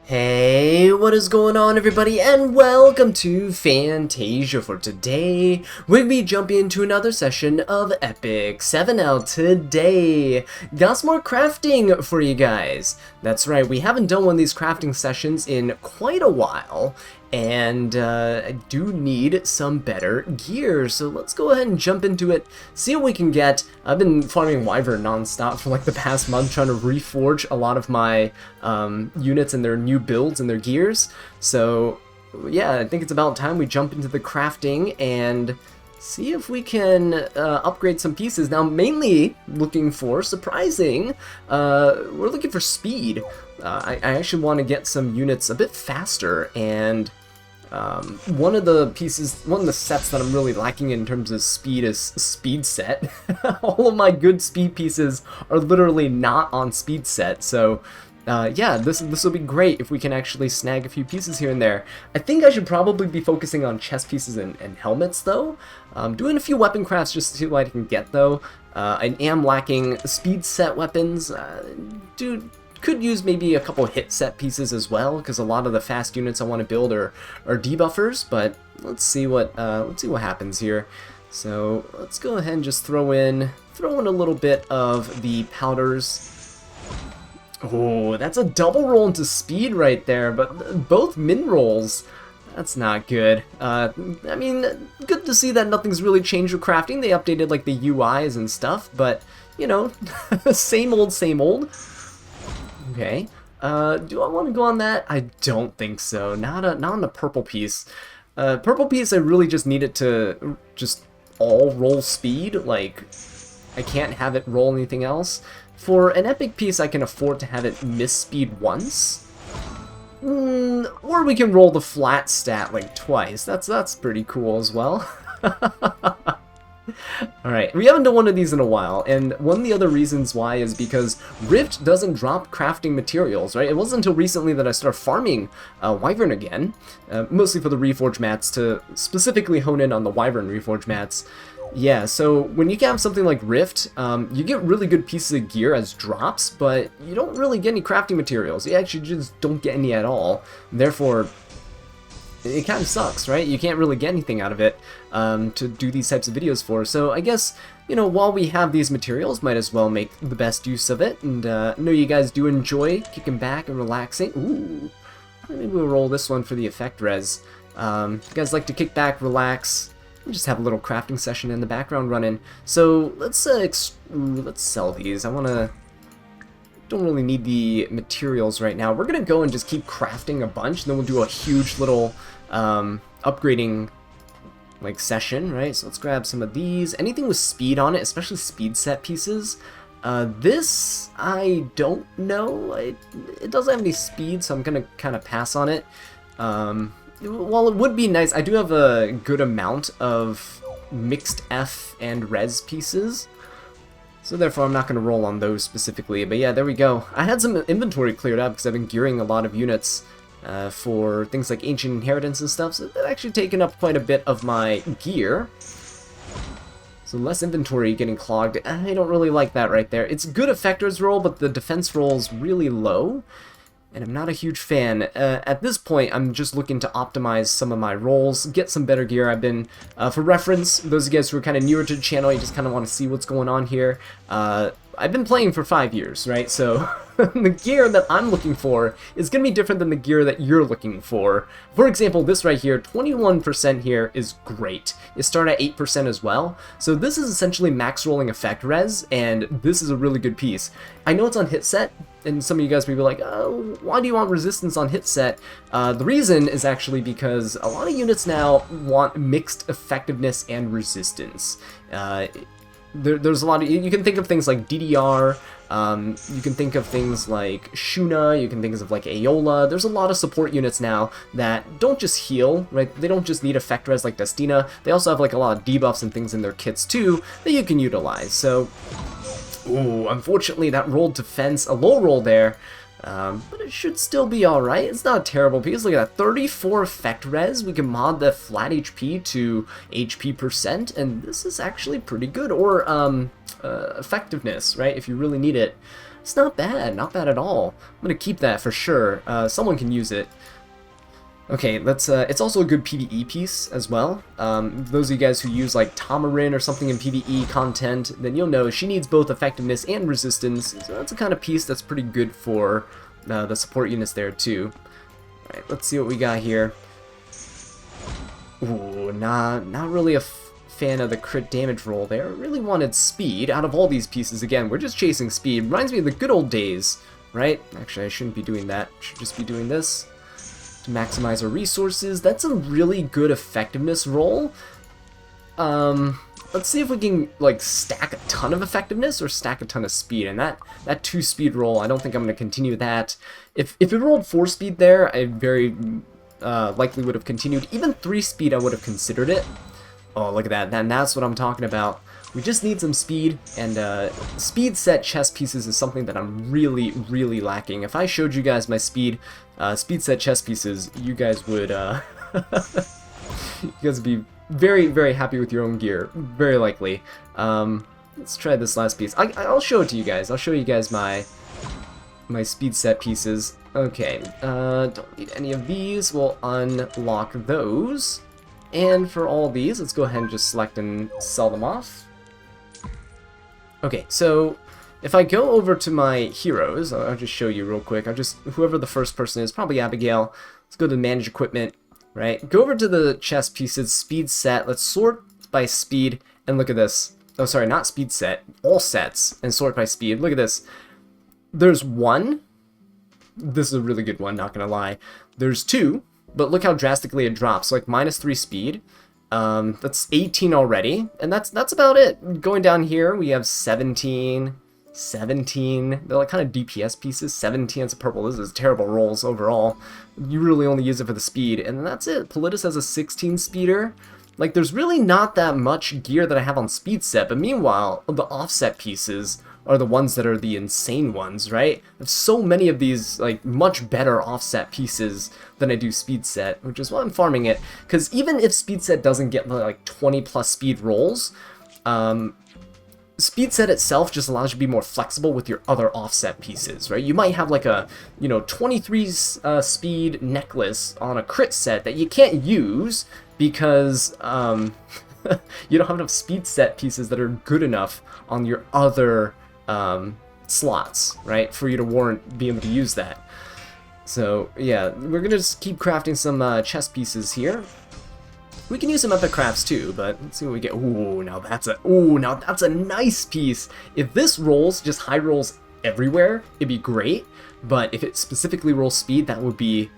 Hey, what is going on everybody, and welcome to Fantasia. For today, we'll be jumping into another session of Epic 7L today. Got some more crafting for you guys. That's right, we haven't done one of these crafting sessions in quite a while, and I do need some better gear, so let's go ahead and jump into it, see what we can get. I've been farming Wyvern non-stop for like the past month, trying to reforge a lot of my units and their new builds and their gears. So yeah, I think it's about time we jump into the crafting and see if we can upgrade some pieces. Now, mainly looking for, surprising, we're looking for speed. I actually want to get some units a bit faster, and one of the sets that I'm really lacking in terms of speed is speed set. All of my good speed pieces are literally not on speed set, so yeah, this will be great if we can actually snag a few pieces here and there. I think I should probably be focusing on chest pieces and helmets, though. Doing a few weapon crafts just to see what I can get, though. I am lacking speed set weapons. Could use maybe a couple hit set pieces as well, because a lot of the fast units I want to build are debuffers. But let's see what happens here. So let's go ahead and just throw in a little bit of the powders. Oh, that's a double roll into speed right there, but both min rolls. That's not good. I mean, good to see that nothing's really changed with crafting. They updated like the UIs and stuff, but you know, same old, same old. Okay. Do I want to go on that? I don't think so. Not on the purple piece. Purple piece, I really just need it to just all roll speed. Like, I can't have it roll anything else. For an epic piece, I can afford to have it miss speed once. Or we can roll the flat stat like twice. That's pretty cool as well. Alright, we haven't done one of these in a while, and one of the other reasons why is because Rift doesn't drop crafting materials, right? It wasn't until recently that I started farming Wyvern again, mostly for the Reforge mats, to specifically hone in on the Wyvern Reforge mats. Yeah, so when you have something like Rift, you get really good pieces of gear as drops, but you don't really get any crafting materials. You actually just don't get any at all. Therefore, it kind of sucks, right? You can't really get anything out of it to do these types of videos for. So I guess, you know, while we have these materials, might as well make the best use of it. And I know you guys do enjoy kicking back and relaxing. Ooh, maybe we'll roll this one for the effect res. You guys like to kick back, relax, and just have a little crafting session in the background running. So let's sell these. Don't really need the materials right now. We're gonna go and just keep crafting a bunch, and then we'll do a huge little upgrading like session, right? So let's grab some of these. Anything with speed on it, especially speed set pieces. This, I don't know. It doesn't have any speed, so I'm gonna kind of pass on it. While it would be nice, I do have a good amount of mixed F and res pieces. So therefore, I'm not going to roll on those specifically. But yeah, there we go. I had some inventory cleared up because I've been gearing a lot of units for things like Ancient Inheritance and stuff. So that's actually taken up quite a bit of my gear. So less inventory getting clogged. I don't really like that right there. It's a good effector's roll, but the defense roll is really low. And I'm not a huge fan. At this point, I'm just looking to optimize some of my rolls, get some better gear. I've been, for reference, those of you guys who are kind of newer to the channel, you just kind of want to see what's going on here. I've been playing for 5 years, right? So the gear that I'm looking for is going to be different than the gear that you're looking for. For example, this right here, 21% here is great. It started at 8% as well. So this is essentially max rolling effect res, and this is a really good piece. I know it's on hit set, and some of you guys may be like, oh, why do you want resistance on hit set? The reason is actually because a lot of units now want mixed effectiveness and resistance. There's a lot of, you can think of things like DDR, you can think of things like Shuna, you can think of like Aeola. There's a lot of support units now that don't just heal, right? They don't just need effect res like Destina. They also have like a lot of debuffs and things in their kits too that you can utilize. So, ooh, unfortunately that rolled to fence, a low roll there. But it should still be alright. It's not a terrible piece. Look at that, 34 effect res. We can mod the flat HP to HP %, and this is actually pretty good. Or effectiveness, right, if you really need it. It's not bad at all. I'm gonna keep that for sure. Someone can use it. Okay, let's, it's also a good PvE piece as well. Those of you guys who use like Tamarin or something in PvE content, then you'll know she needs both effectiveness and resistance. So that's a kind of piece that's pretty good for the support units there too. Alright, let's see what we got here. Ooh, not really a fan of the crit damage roll there. Really wanted speed out of all these pieces. Again, we're just chasing speed. Reminds me of the good old days, right? Actually, I shouldn't be doing that. Should just be doing this to maximize our resources. That's a really good effectiveness roll. Let's see if we can like stack a ton of effectiveness or stack a ton of speed. And that 2 speed roll, I don't think I'm going to continue that. If it rolled 4 speed there, I very likely would have continued. Even 3 speed, I would have considered it. Oh, look at that. And that's what I'm talking about. We just need some speed, and speed set chess pieces is something that I'm really, really lacking. If I showed you guys my speed set chess pieces, you guys would, you guys would be very, very happy with your own gear. Very likely. Let's try this last piece. I'll show it to you guys. I'll show you guys my speed set pieces. Okay, don't need any of these. We'll unlock those. And for all these, let's go ahead and just select and sell them off. Okay, so if I go over to my heroes, I'll just show you real quick. Whoever the first person is, probably Abigail. Let's go to manage equipment, right? Go over to the chess pieces, speed set. Let's sort by speed, and look at this. Oh, sorry, not speed set, all sets, and sort by speed. Look at this. There's 1. This is a really good one, not gonna lie. There's 2. But look how drastically it drops. So like -3 speed. That's 18 already. And that's about it. Going down here, we have 17. They're like kind of DPS pieces. 17, it's a purple. This is terrible rolls overall. You really only use it for the speed. And that's it. Politis has a 16 speeder. Like, there's really not that much gear that I have on speed set. But meanwhile, the offset pieces are the ones that are the insane ones, right? I have so many of these, like, much better offset pieces than I do speed set, which is why I'm farming it. Because even if speed set doesn't get, like, 20 plus speed rolls, speed set itself just allows you to be more flexible with your other offset pieces, right? You might have, like, a, 23 speed necklace on a crit set that you can't use because, you don't have enough speed set pieces that are good enough on your other slots, right, for you to warrant being able to use that. So yeah, we're gonna just keep crafting some chess pieces here. We can use some epic crafts too, but let's see what we get. Now that's a nice piece. If this rolls, just high rolls everywhere, it'd be great. But if it specifically rolls speed, that would be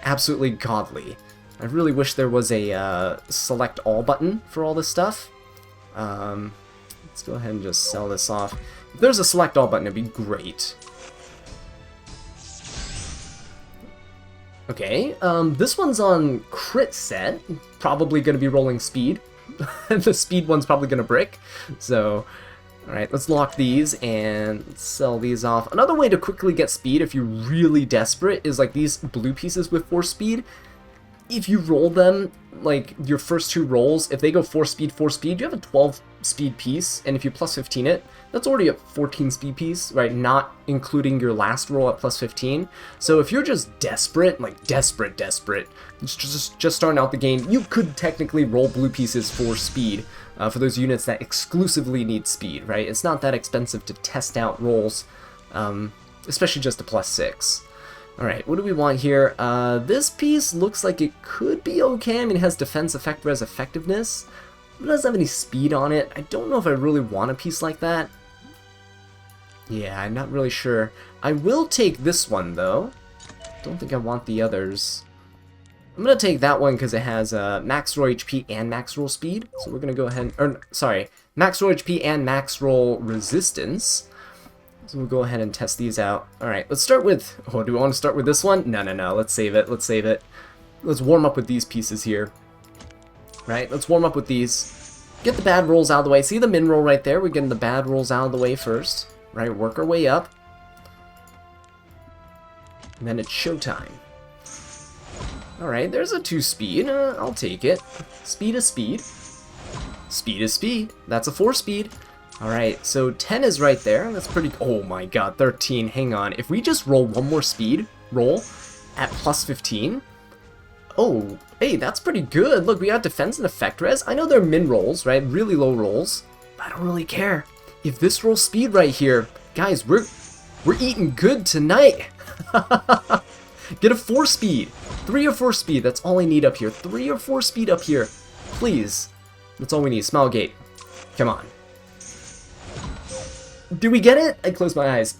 absolutely godly. I really wish there was a select all button for all this stuff. Let's go ahead and just sell this off. If there's a select all button, it'd be great. Okay, this one's on crit set, probably going to be rolling speed. The speed one's probably going to brick, so... Alright, let's lock these and sell these off. Another way to quickly get speed, if you're really desperate, is like these blue pieces with 4 speed. If you roll them, like your first 2 rolls, if they go 4 speed, you have a 12 speed piece, and if you plus 15 it, that's already a 14 speed piece, right? Not including your last roll at plus 15. So if you're just desperate, like desperate, just starting out the game, you could technically roll blue pieces for speed for those units that exclusively need speed, right? It's not that expensive to test out rolls, especially just a plus 6. Alright, what do we want here? This piece looks like it could be okay. I mean, it has defense, effect, res, effectiveness. It doesn't have any speed on it. I don't know if I really want a piece like that. Yeah, I'm not really sure. I will take this one, though. Don't think I want the others. I'm going to take that one because it has max roll HP and max roll speed. So we're going to go ahead and... max roll HP and max roll resistance. So we'll go ahead and test these out. Alright, let's start with... Oh, do we want to start with this one? No. Let's save it. Let's warm up with these pieces here. Right, let's warm up with these. Get the bad rolls out of the way. See the min roll right there? We're getting the bad rolls out of the way first. Right, work our way up. And then it's showtime. Alright, there's a 2 speed. I'll take it. Speed is speed. Speed is speed. That's a 4 speed. Alright, so 10 is right there. That's pretty... Oh my god, 13. Hang on. If we just roll one more speed roll at plus 15... Oh, hey, that's pretty good. Look, we got defense and effect res. I know they're min rolls, right? Really low rolls. But I don't really care. If this rolls speed right here, guys, we're eating good tonight. Get a 4 speed. 3 or 4 speed. That's all I need up here. 3 or 4 speed up here. Please. That's all we need. Smile gate. Come on. Do we get it? I closed my eyes.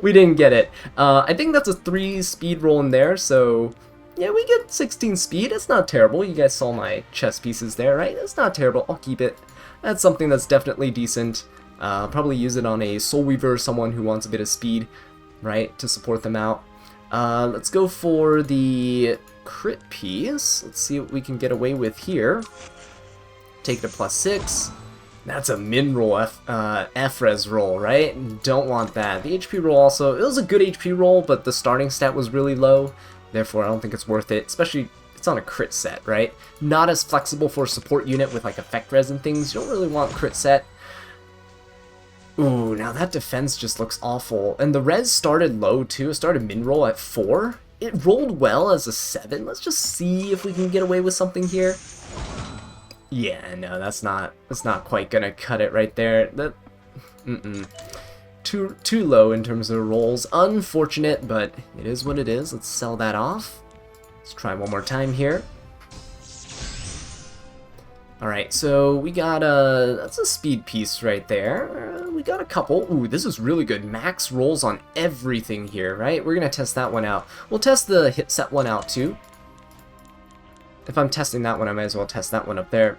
We didn't get it. I think that's a 3 speed roll in there, so yeah, we get 16 speed. It's not terrible. You guys saw my chess pieces there, right? It's not terrible. I'll keep it. That's something that's definitely decent. Probably use it on a Soul Weaver, someone who wants a bit of speed, right, to support them out. Let's go for the crit piece. Let's see what we can get away with here. Take it to plus 6. That's a min roll, F-res roll, right? Don't want that. The HP roll also, it was a good HP roll, but the starting stat was really low. Therefore, I don't think it's worth it, especially it's on a crit set, right? Not as flexible for a support unit with like effect res and things. You don't really want crit set. Ooh, now that defense just looks awful. And the res started low too. It started min roll at 4. It rolled well as a 7. Let's just see if we can get away with something here. Yeah, no, that's not quite gonna cut it right there. That, too low in terms of rolls. Unfortunate, but it is what it is. Let's sell that off. Let's try one more time here. Alright, so we got that's a speed piece right there. We got a couple. Ooh, this is really good. Max rolls on everything here, right? We're gonna test that one out. We'll test the hit set one out too. If I'm testing that one, I might as well test that one up there.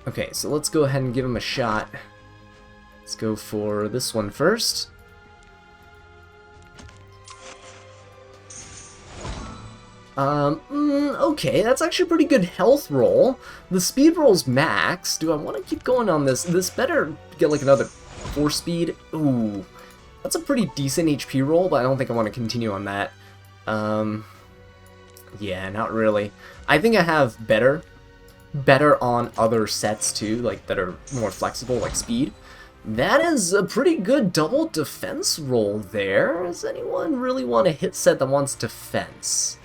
Okay, so let's go ahead and give him a shot. Let's go for this one first. Okay, that's actually a pretty good health roll. The speed roll's max. Do I want to keep going on this? This better get like another 4 speed. Ooh, that's a pretty decent HP roll, but I don't think I want to continue on that. Yeah, not really. I think I have better on other sets too, like that are more flexible, like speed. That is a pretty good double defense roll there. Does anyone really want a hit set that wants defense?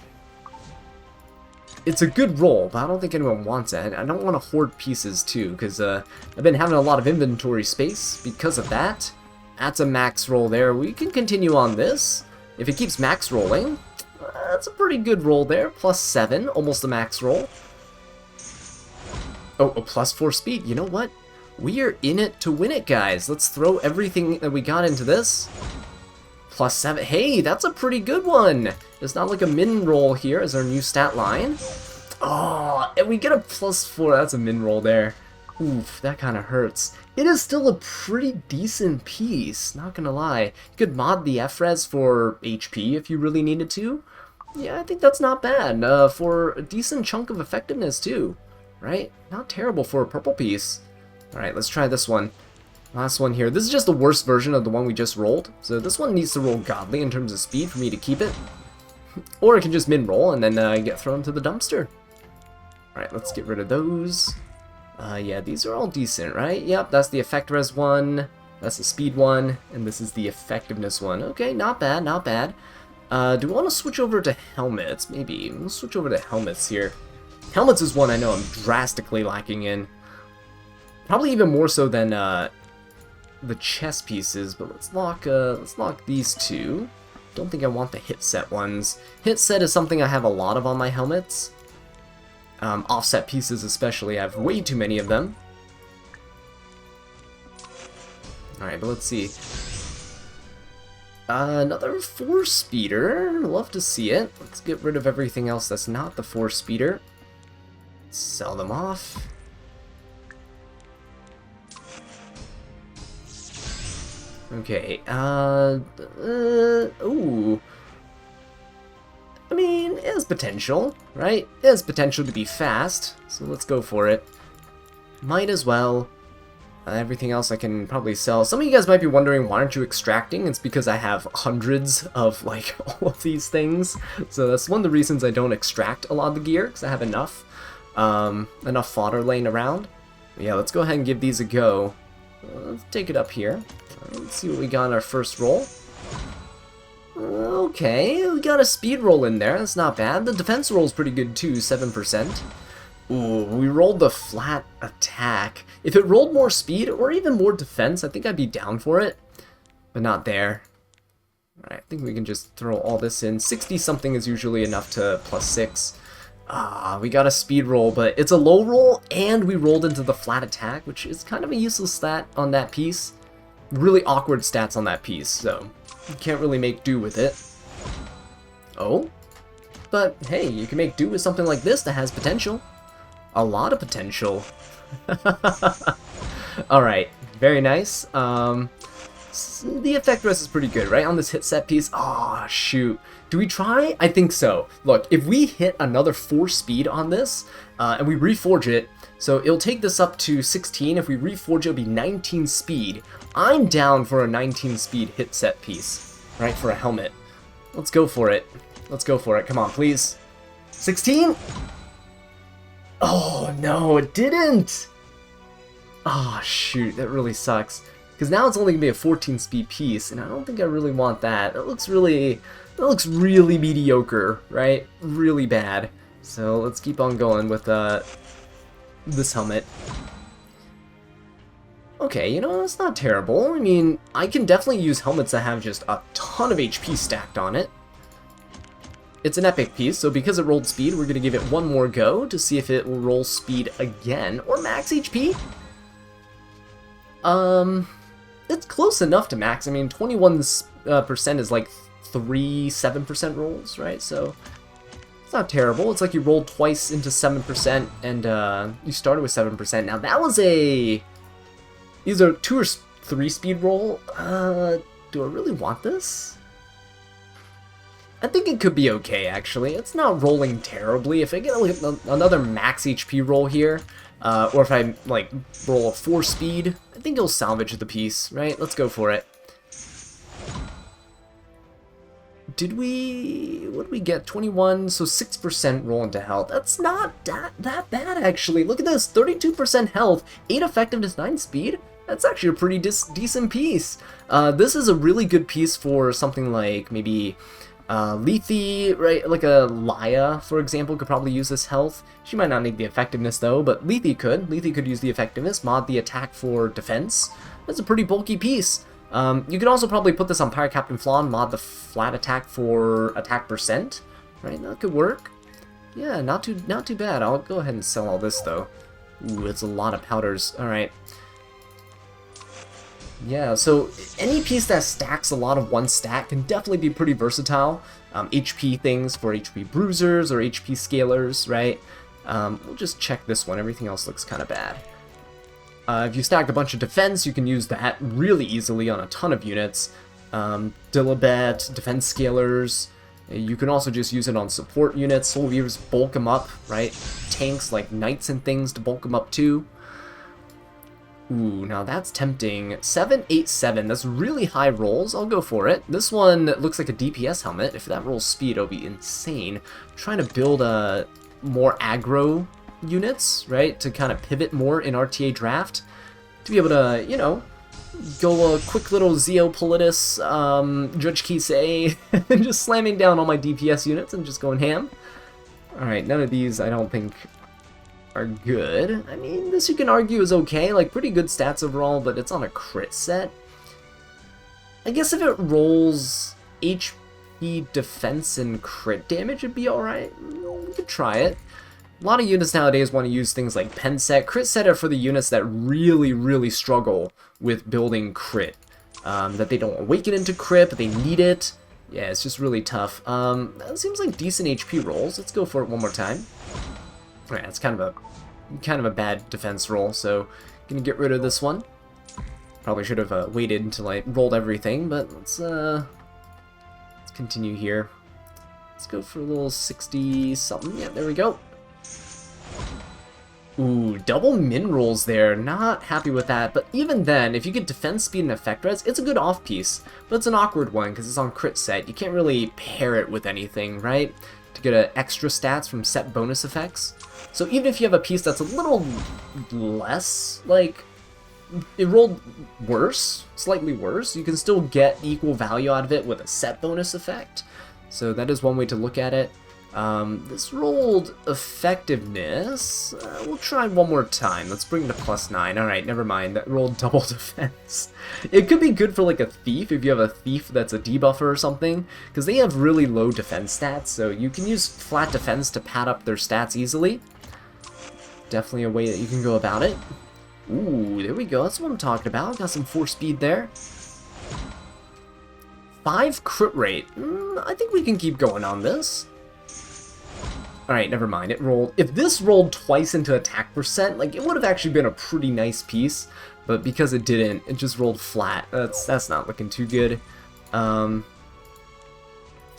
It's a good roll, but I don't think anyone wants it. I don't want to hoard pieces too, because I've been having a lot of inventory space because of that. That's a max roll there. We can continue on this. If it keeps max rolling, that's a pretty good roll there. Plus 7, almost a max roll. Oh, a plus 4 speed. You know what? We are in it to win it, guys. Let's throw everything that we got into this. Plus 7. Hey, that's a pretty good one. It's not like a min roll here as our new stat line. Oh, and we get a plus 4. That's a min roll there. Oof, that kind of hurts. It is still a pretty decent piece, not gonna lie. You could mod the F-res for HP if you really needed to. Yeah, I think that's not bad. For a decent chunk of effectiveness too, right? Not terrible for a purple piece. Alright, let's try this one. Last one here. This is just the worst version of the one we just rolled. So this one needs to roll godly in terms of speed for me to keep it. Or it can just min-roll and then get thrown to the dumpster. Alright, let's get rid of those. Yeah, these are all decent, right? Yep, that's the effect res one. That's the speed one. And this is the effectiveness one. Okay, not bad, not bad. Do we want to switch over to helmets? Maybe. We'll switch over to helmets here. Helmets is one I know I'm drastically lacking in. Probably even more so than the chess pieces, but let's lock these two. Don't think I want the hit set ones. Hit set is something I have a lot of on my helmets. Offset pieces especially, I have way too many of them. Alright, but let's see. Another 4-speeder. Love to see it. Let's get rid of everything else that's not the 4-speeder. Sell them off. Okay, ooh. I mean, it has potential, right? It has potential to be fast, so let's go for it. Might as well. Everything else I can probably sell. Some of you guys might be wondering, why aren't you extracting? It's because I have hundreds of, like, all of these things. So that's one of the reasons I don't extract a lot of the gear, because I have enough. enough fodder laying around. But yeah, let's go ahead and give these a go. Let's take it up here. Let's see what we got in our first roll. Okay, we got a speed roll in there. That's not bad. The defense roll is pretty good too, 7%. Ooh, we rolled the flat attack. If it rolled more speed or even more defense, I think I'd be down for it. But not there. Alright, I think we can just throw all this in. 60-something is usually enough to +6. We got a speed roll, but it's a low roll, and we rolled into the flat attack, which is kind of a useless stat on that piece. Really awkward stats on that piece, so you can't really make do with it. Oh? But hey, you can make do with something like this that has potential. A lot of potential. Alright, very nice. The effect rest is pretty good, right? On this hit set piece. Oh, shoot. Do we try? I think so. Look, if we hit another 4 speed on this, and we reforge it, so it'll take this up to 16. If we reforge it, it'll be 19 speed. I'm down for a 19 speed hit set piece, right? For a helmet. Let's go for it. Let's go for it. Come on, please. 16? Oh, no, it didn't. Oh, shoot. That really sucks. Because now it's only going to be a 14 speed piece, and I don't think I really want that. That looks really mediocre, right? Really bad. So let's keep on going with this helmet. Okay, you know, that's not terrible. I mean, I can definitely use helmets that have just a ton of HP stacked on it. It's an epic piece, so because it rolled speed, we're going to give it one more go to see if it will roll speed again, or max HP. It's close enough to max. I mean, 21% is like 7% rolls, right? So it's not terrible. It's like you rolled twice into 7%, and you started with 7%. Now that was either 2 or 3 speed roll. Do I really want this? I think it could be okay, actually. It's not rolling terribly. If I get another max HP roll here, or if I, like, roll a 4 speed, I think it'll salvage the piece, right? Let's go for it. What did we get? 21, so 6% roll into health. That's not that bad, actually. Look at this, 32% health, 8 effectiveness, 9 speed. That's actually a pretty decent piece. This is a really good piece for something like maybe Lethe, right? Like a Laia, for example, could probably use this health. She might not need the effectiveness though, but Lethe could. Lethe could use the effectiveness, mod the attack for defense. That's a pretty bulky piece. You could also probably put this on Pirate Captain Flawn, mod the flat attack for attack percent, right? That could work. Yeah, not too bad. I'll go ahead and sell all this though. Ooh, it's a lot of powders. All right. Yeah, so any piece that stacks a lot of one stat can definitely be pretty versatile. HP things for HP bruisers or HP scalers, right? We'll just check this one. Everything else looks kind of bad. If you stack a bunch of defense, you can use that really easily on a ton of units. Dilibet, defense scalers. You can also just use it on support units. Soul Weavers bulk them up, right? Tanks like knights and things to bulk them up too. Ooh, now that's tempting. 787, that's really high rolls. I'll go for it. This one looks like a DPS helmet. If that rolls speed, it'll be insane. I'm trying to build more aggro units, right? To kind of pivot more in RTA draft. To be able to, you know, go a quick little Zeopolitus, Judge Kisei, and just slamming down all my DPS units and just going ham. Alright, none of these I don't think are good. I mean, this you can argue is okay, like pretty good stats overall, but it's on a crit set. I guess if it rolls HP defense and crit damage, it'd be alright. We could try it. A lot of units nowadays want to use things like pen set. Crit set are for the units that really struggle with building crit. That they don't awaken into crit, but they need it. Yeah, it's just really tough. That seems like decent HP rolls. Let's go for it one more time. Alright, it's kind of a bad defense roll, so gonna get rid of this one. Probably should have waited until I rolled everything, but let's continue here. Let's go for a little 60 something. Yeah, there we go. Ooh, double min rolls there. Not happy with that, but even then, if you get defense speed and effect res, it's a good off piece, but it's an awkward one because it's on crit set. You can't really pair it with anything, right? To get extra stats from set bonus effects. So even if you have a piece that's a little less, like, it rolled worse, slightly worse, you can still get equal value out of it with a set bonus effect. So that is one way to look at it. This rolled effectiveness. We'll try one more time. Let's bring it to +9. Alright, never mind. That rolled double defense. It could be good for like a thief, if you have a thief that's a debuffer or something, because they have really low defense stats, so you can use flat defense to pad up their stats easily. Definitely a way that you can go about it. Ooh, there we go. That's what I'm talking about. Got some 4 speed there. 5 crit rate. I think we can keep going on this. Alright, never mind. It rolled. If this rolled twice into attack percent, like, it would have actually been a pretty nice piece. But because it didn't, it just rolled flat. That's not looking too good.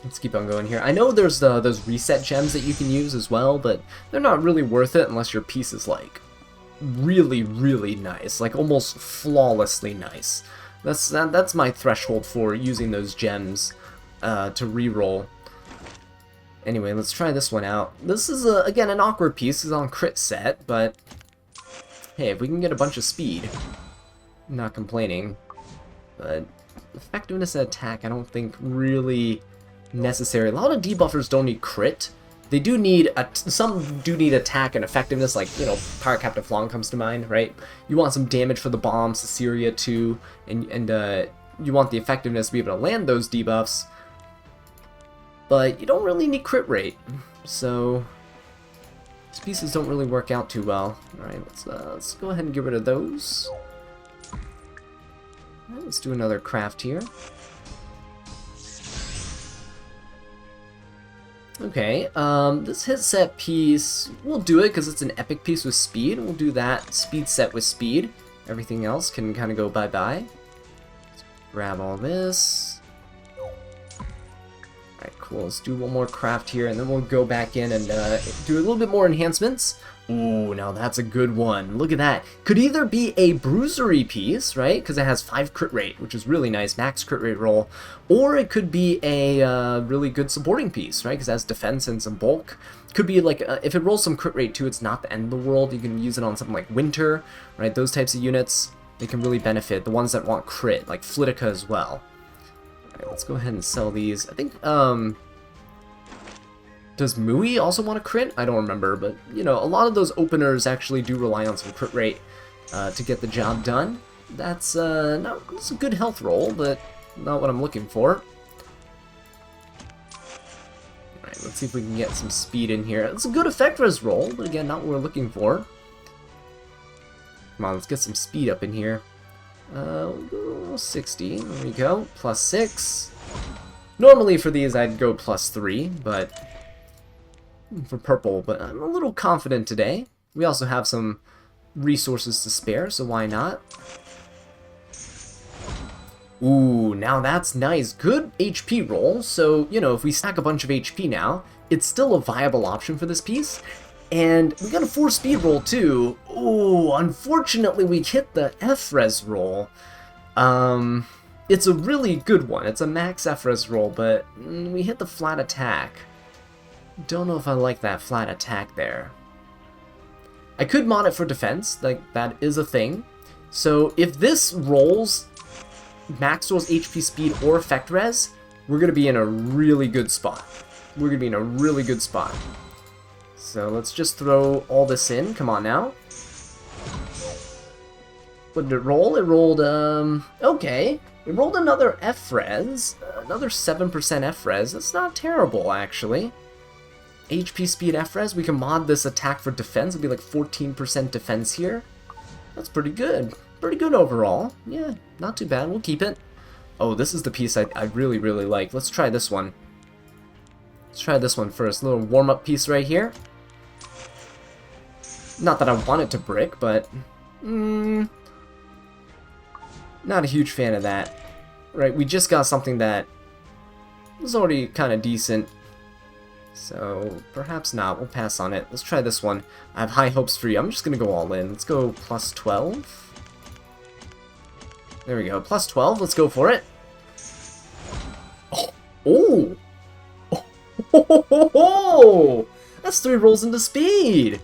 Let's keep on going here. I know there's those reset gems that you can use as well, but they're not really worth it unless your piece is, like, really, really nice. Like, almost flawlessly nice. That's my threshold for using those gems to reroll. Anyway, let's try this one out. This is, again, an awkward piece. It's on crit set, but hey, if we can get a bunch of speed, I'm not complaining. But effectiveness and attack, I don't think really necessary. A lot of debuffers don't need crit. They do need, some do need attack and effectiveness, like, you know, Pirate Captain Flong comes to mind, right? You want some damage for the bombs, Caesarea too, and you want the effectiveness to be able to land those debuffs. But you don't really need crit rate, so these pieces don't really work out too well. Alright, let's go ahead and get rid of those. Alright, let's do another craft here. Okay, this hit set piece, we'll do it because it's an epic piece with speed. We'll do that speed set with speed. Everything else can kind of go bye-bye. Let's grab all this. Alright, cool. Let's do one more craft here, and then we'll go back in and do a little bit more enhancements. Ooh, now that's a good one. Look at that. Could either be a bruisery piece, right? Because it has 5 crit rate, which is really nice, max crit rate roll. Or it could be a really good supporting piece, right? Because it has defense and some bulk. Could be like, if it rolls some crit rate too, it's not the end of the world. You can use it on something like Winter, right? Those types of units, they can really benefit. The ones that want crit, like Flitica as well. Alright, let's go ahead and sell these. I think, does Mui also want a crit? I don't remember, but, you know, a lot of those openers actually do rely on some crit rate to get the job done. That's a good health roll, but not what I'm looking for. Alright, let's see if we can get some speed in here. It's a good effect res roll, but again, not what we're looking for. Come on, let's get some speed up in here. 60, there we go, +6. Normally for these I'd go +3, but for purple, but I'm a little confident today. We also have some resources to spare, so why not? Ooh, now that's nice. Good HP roll, so, you know, if we stack a bunch of HP now, it's still a viable option for this piece. And we got a 4 speed roll too. Ooh, unfortunately we hit the F-res roll. It's a really good one. It's a max F-res roll, but we hit the flat attack. Don't know if I like that flat attack there. I could mod it for defense, like that is a thing. So if this rolls, max rolls HP speed or effect res, we're gonna be in a really good spot. We're gonna be in a really good spot. So let's just throw all this in. Come on now. What did it roll? It rolled, okay. It rolled another F-res, another 7% F-res. That's not terrible, actually. HP speed F-res, we can mod this attack for defense. It'll be like 14% defense here. That's pretty good. Pretty good overall. Yeah, not too bad. We'll keep it. Oh, this is the piece I really, really like. Let's try this one. Let's try this one first. A little warm-up piece right here. Not that I want it to brick, but not a huge fan of that. Right, we just got something that was already kind of decent. So, perhaps not. We'll pass on it. Let's try this one. I have high hopes for you. I'm just going to go all in. Let's go +12. There we go. +12. Let's go for it. Oh! Oh! Oh! That's 3 rolls into speed!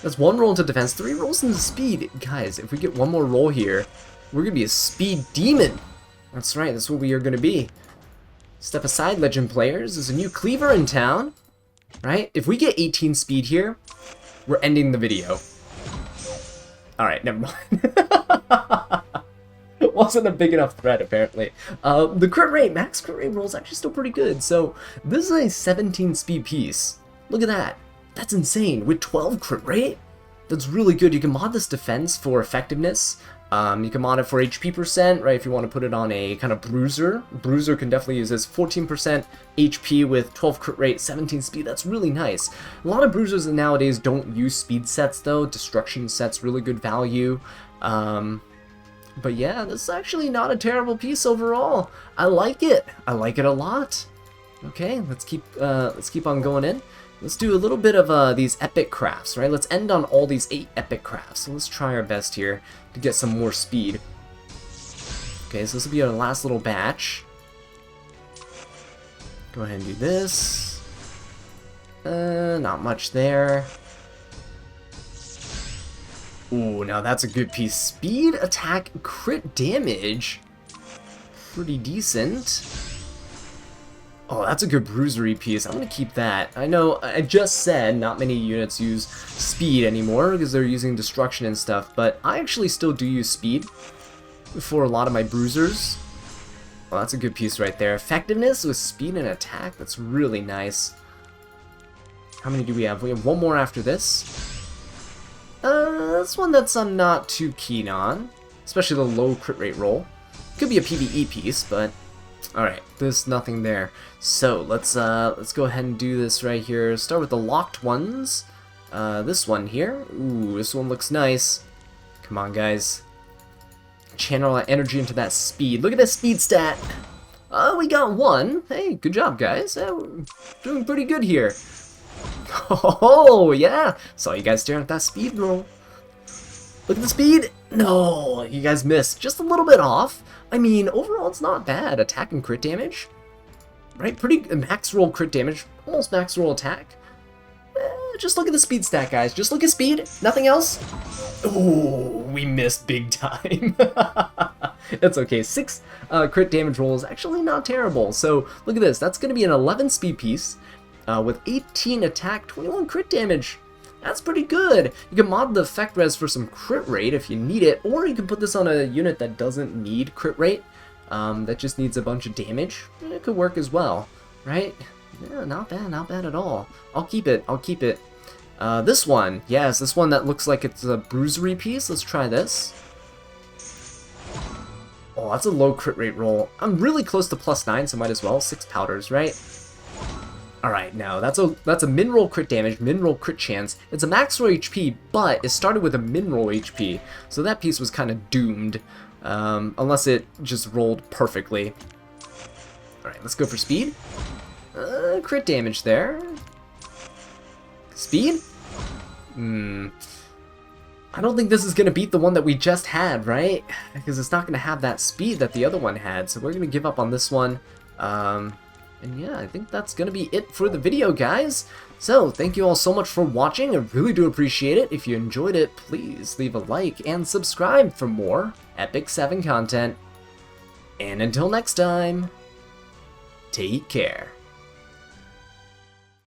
That's 1 roll into defense, 3 rolls into speed. Guys, if we get 1 more roll here, we're gonna be a speed demon. That's right, that's what we are gonna be. Step aside, legend players. There's a new cleaver in town, right? If we get 18 speed here, we're ending the video. Alright, never mind. It wasn't a big enough threat, apparently. The crit rate, max crit rate roll is actually still pretty good. So, this is a 17 speed piece. Look at that. That's insane. With 12 crit rate, that's really good. You can mod this defense for effectiveness. You can mod it for HP percent, right, if you want to put it on a kind of bruiser. Bruiser can definitely use this. 14% HP with 12 crit rate, 17 speed. That's really nice. A lot of bruisers nowadays don't use speed sets, though. Destruction sets, really good value. But yeah, this is actually not a terrible piece overall. I like it. I like it a lot. Okay, let's keep on going in. Let's do a little bit of these epic crafts, right? Let's end on all these 8 epic crafts. So let's try our best here to get some more speed. Okay, so this will be our last little batch. Go ahead and do this. Not much there. Ooh, now that's a good piece. Speed, attack, crit damage. Pretty decent. Oh, that's a good bruisery piece. I'm gonna keep that. I know I just said not many units use speed anymore because they're using destruction and stuff, but I actually still do use speed for a lot of my bruisers. Well, that's a good piece right there. Effectiveness with speed and attack, that's really nice. How many do we have? We have 1 more after this. This one that's I'm not too keen on, especially the low crit rate roll. Could be a PvE piece, but alright, there's nothing there. So let's go ahead and do this right here. Start with the locked ones. This one here. Ooh, this one looks nice. Come on, guys. Channel that energy into that speed. Look at that speed stat. We got 1. Hey, good job, guys. We're doing pretty good here. Oh, yeah. Saw you guys staring at that speed roll. Look at the speed. No, you guys missed. Just a little bit off. I mean, overall, it's not bad. Attack and crit damage. Right? Pretty max roll crit damage. Almost max roll attack. Just look at the speed stat, guys. Just look at speed. Nothing else. Oh, we missed big time. That's okay. 6 crit damage roll is actually not terrible. So, look at this. That's going to be an 11 speed piece with 18 attack, 21 crit damage. That's pretty good. You can mod the effect res for some crit rate if you need it, or you can put this on a unit that doesn't need crit rate, that just needs a bunch of damage. It could work as well, right? Yeah, not bad at all. I'll keep it, this one, yes, this one that looks like it's a bruisery piece. Let's try this. Oh, that's a low crit rate roll. I'm really close to +9, so might as well. 6 powders, right? Alright, now that's a min roll crit damage, min roll crit chance. It's a max roll HP, but it started with a min roll HP, so that piece was kind of doomed, unless it just rolled perfectly. Alright, let's go for speed. Crit damage there. Speed? I don't think this is going to beat the one that we just had, right? Because it's not going to have that speed that the other one had, so we're going to give up on this one. And yeah, I think that's going to be it for the video, guys. So, thank you all so much for watching. I really do appreciate it. If you enjoyed it, please leave a like and subscribe for more Epic 7 content. And until next time, take care.